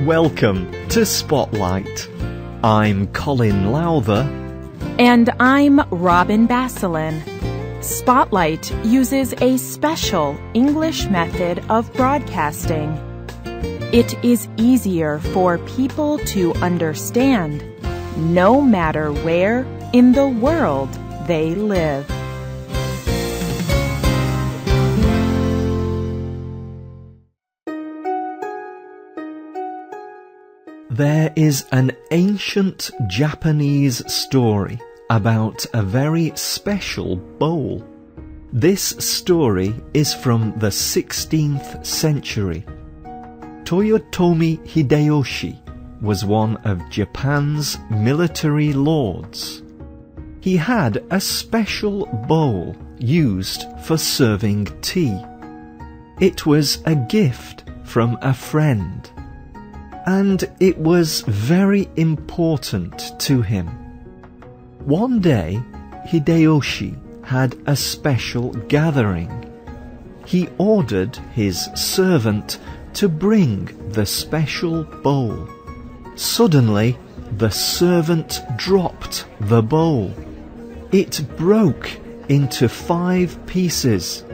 Welcome to Spotlight. I'm Colin Lowther. And I'm Robin Basselin. Spotlight uses a special English method of broadcasting. It is easier for people to understand, no matter where in the world they live. There is an ancient Japanese story about a very special bowl. This story is from the 16th century. Toyotomi Hideyoshi was one of Japan's military lords. He had a special bowl used for serving tea. It was a gift from a friend, and it was very important to him. One day, Hideyoshi had a special gathering. He ordered his servant to bring the special bowl. Suddenly, the servant dropped the bowl. It broke into 5 pieces.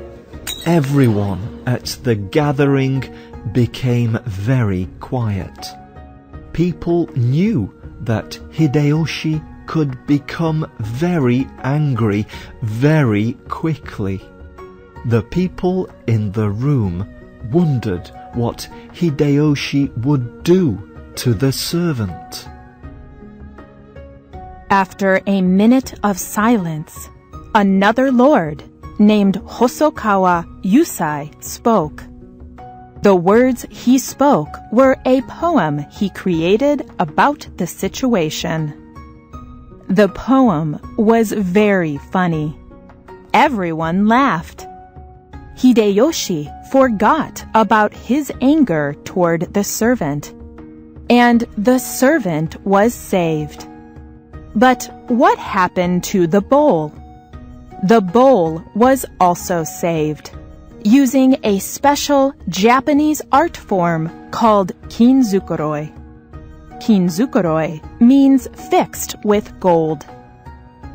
Everyone at the gathering became very quiet. People knew that Hideyoshi could become very angry very quickly. The people in the room wondered what Hideyoshi would do to the servant. After a minute of silence, another lord named Hosokawa Yusai spoke. The words he spoke were a poem he created about the situation. The poem was very funny. Everyone laughed. Hideyoshi forgot about his anger toward the servant, and the servant was saved. But what happened to the bowl? The bowl was also saved, using a special Japanese art form called kinzukuroi. Kinzukuroi means fixed with gold.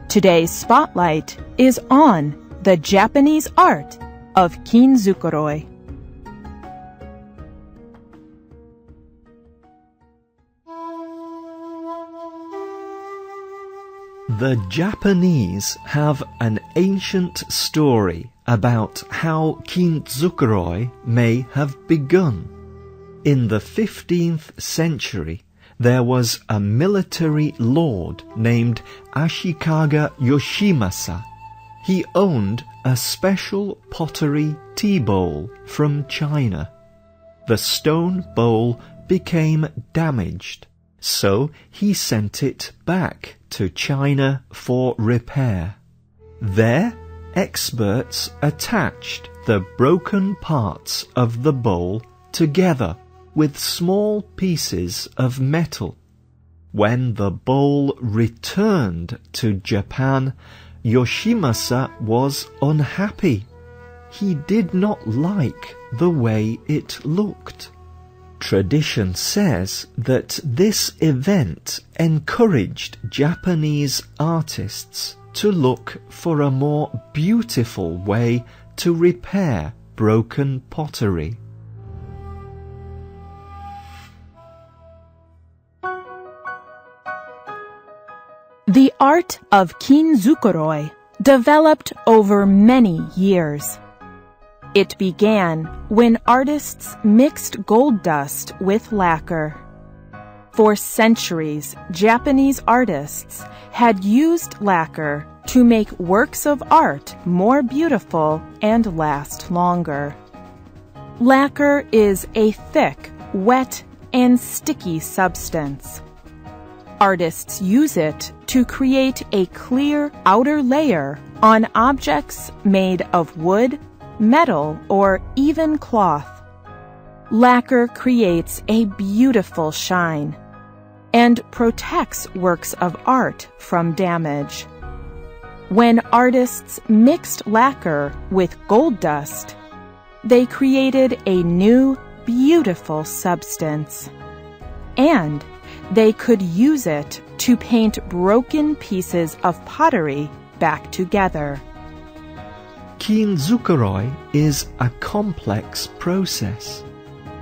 Today's spotlight is on the Japanese art of kinzukuroi. The Japanese have an ancient story about how kinzukuroi may have begun. In the 15th century, there was a military lord named Ashikaga Yoshimasa. He owned a special pottery tea bowl from China. The stone bowl became damaged, so he sent it back to China for repair. There, experts attached the broken parts of the bowl together with small pieces of metal. When the bowl returned to Japan, Yoshimasa was unhappy. He did not like the way it looked. Tradition says that this event encouraged Japanese artists to look for a more beautiful way to repair broken pottery. The art of kinzukuroi developed over many years. It began when artists mixed gold dust with lacquer. For centuries, Japanese artists had used lacquer to make works of art more beautiful and last longer. Lacquer is a thick, wet, and sticky substance. Artists use it to create a clear outer layer on objects made of wood, metal, or even cloth. Lacquer creates a beautiful shine and protects works of art from damage. When artists mixed lacquer with gold dust, they created a new, beautiful substance. and they could use it to paint broken pieces of pottery back together. Kintsukuroi is a complex process.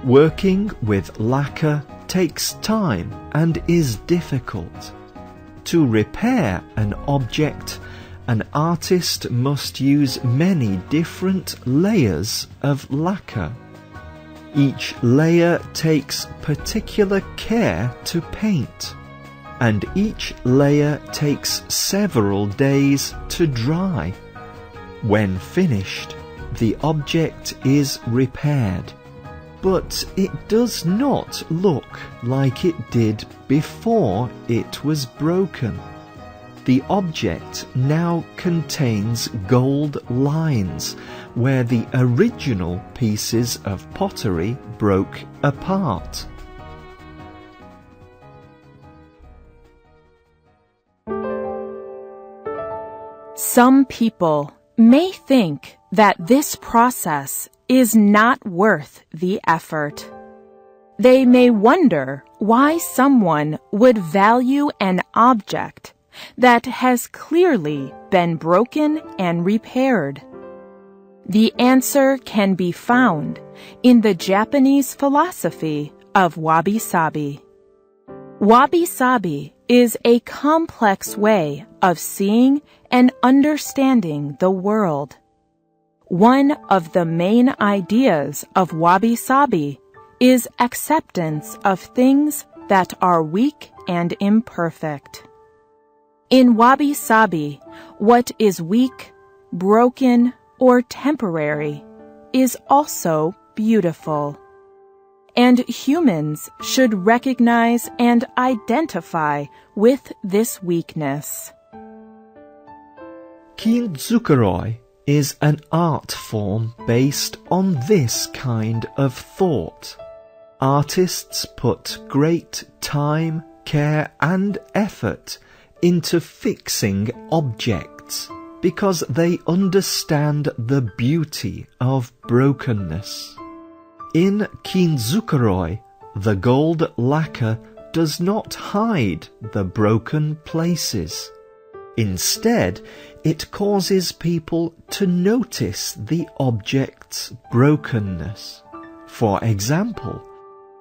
Working with lacquer takes time and is difficult. To repair an object, an artist must use many different layers of lacquer. Each layer takes particular care to paint, and each layer takes several days to dry. When finished, the object is repaired, but it does not look like it did before it was broken. The object now contains gold lines where the original pieces of pottery broke apart. Some people may think that this process is not worth the effort. They may wonder why someone would value an object that has clearly been broken and repaired. The answer can be found in the Japanese philosophy of wabi-sabi. Wabi-sabi is a complex way of seeing and understanding the world. One of the main ideas of wabi-sabi is acceptance of things that are weak and imperfect. In wabi-sabi, what is weak, broken, or temporary is also beautiful. And humans should recognize and identify with this weakness. Kintsukuroi is an art form based on this kind of thought. Artists put great time, care, and effort into fixing objects because they understand the beauty of brokenness. In Kintsukuroi, the gold lacquer does not hide the broken places. Instead, it causes people to notice the object's brokenness. For example,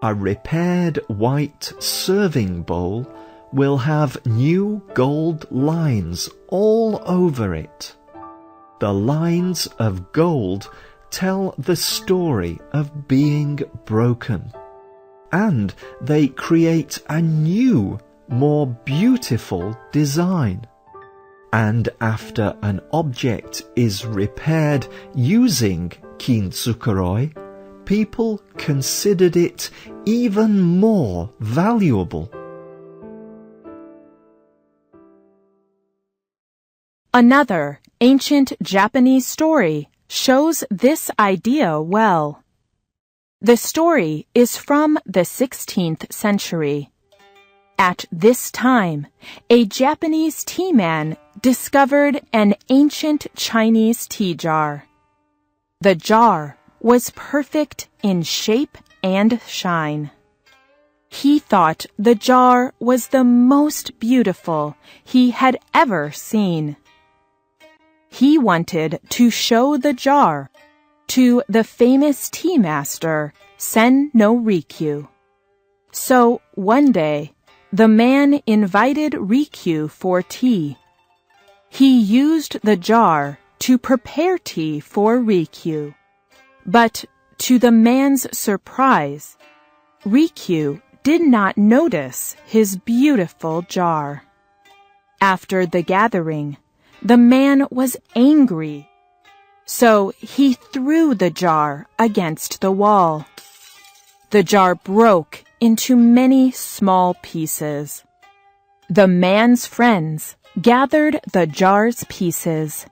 a repaired white serving bowl will have new gold lines all over it. The lines of gold tell the story of being broken, and they create a new, more beautiful design. And after an object is repaired using Kintsukuroi, people considered it even more valuable. Another ancient Japanese story shows this idea well. The story is from the 16th century. At this time, a Japanese tea man discovered an ancient Chinese tea jar. The jar was perfect in shape and shine. He thought the jar was the most beautiful he had ever seen. He wanted to show the jar to the famous tea master Sen no Rikyu. So one day, the man invited Rikyu for tea. He used the jar to prepare tea for Rikyu. But to the man's surprise, Rikyu did not notice his beautiful jar. After the gathering, the man was angry. So he threw the jar against the wall. The jar broke into many small pieces. The man's friends gathered the jar's pieces.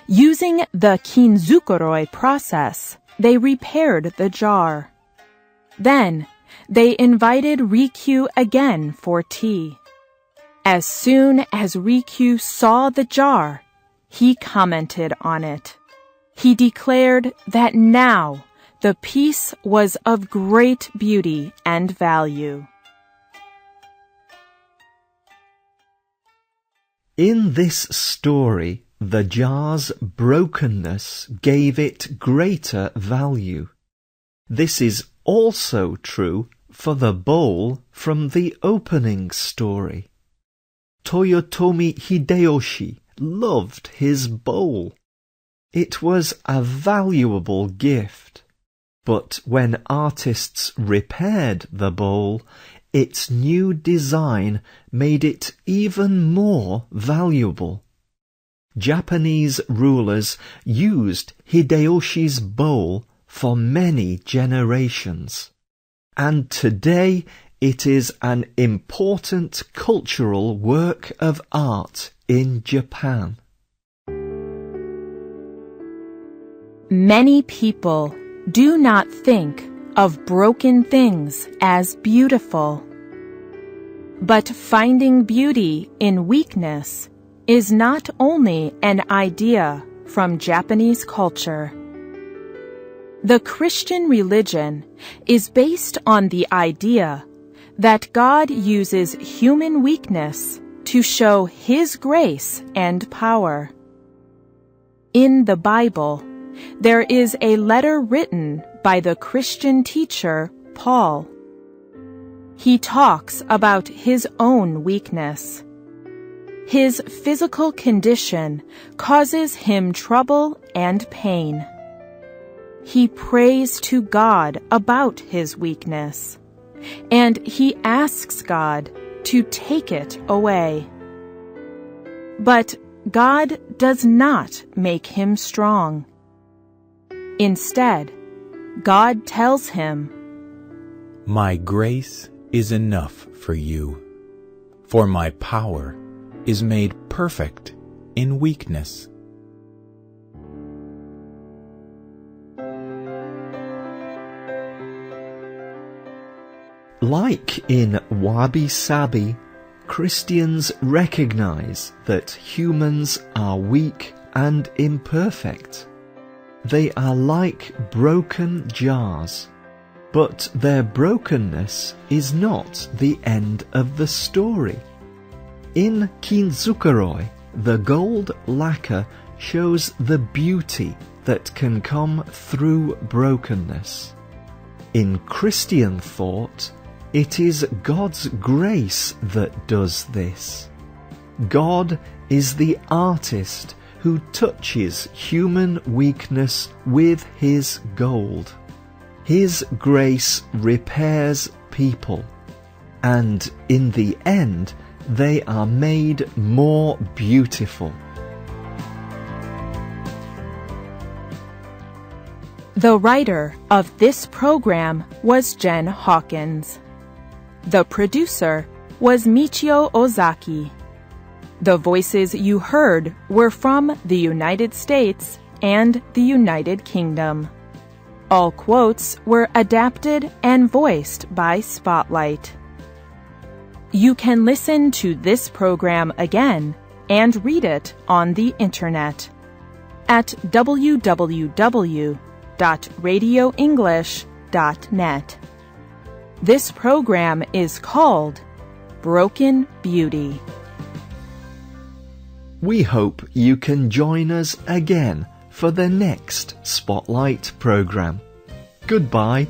Using the Kintsukuroi process, they repaired the jar. Then, they invited Rikyu again for tea. As soon as Rikyu saw the jar, he commented on it. He declared that now the piece was of great beauty and value. In this story, the jar's brokenness gave it greater value. This is also true for the bowl from the opening story. Toyotomi Hideyoshi loved his bowl. It was a valuable gift, but when artists repaired the bowl, its new design made it even more valuable. Japanese rulers used Hideyoshi's bowl for many generations, and today it is an important cultural work of art in Japan. Many people do not think of broken things as beautiful. But finding beauty in weakness is not only an idea from Japanese culture. The Christian religion is based on the idea that God uses human weakness to show His grace and power. In the Bible, there is a letter written by the Christian teacher Paul. He talks about his own weakness. His physical condition causes him trouble and pain. He prays to God about his weakness, and he asks God to take it away. But God does not make him strong. Instead, God tells him, "My grace is enough for you, for my power is made perfect in weakness." Like in Wabi Sabi, Christians recognize that humans are weak and imperfect. They are like broken jars, but their brokenness is not the end of the story. In Kinzukuroi, the gold lacquer shows the beauty that can come through brokenness. In Christian thought, it is God's grace that does this. God is the artist who touches human weakness with His gold. His grace repairs people, and in the end, they are made more beautiful. The writer of this program was Jen Hawkins. The producer was Michio Ozaki. The voices you heard were from the United States and the United Kingdom. All quotes were adapted and voiced by Spotlight. You can listen to this program again and read it on the internet at www.radioenglish.net. This program is called Broken Beauty. We hope you can join us again for the next Spotlight program. Goodbye.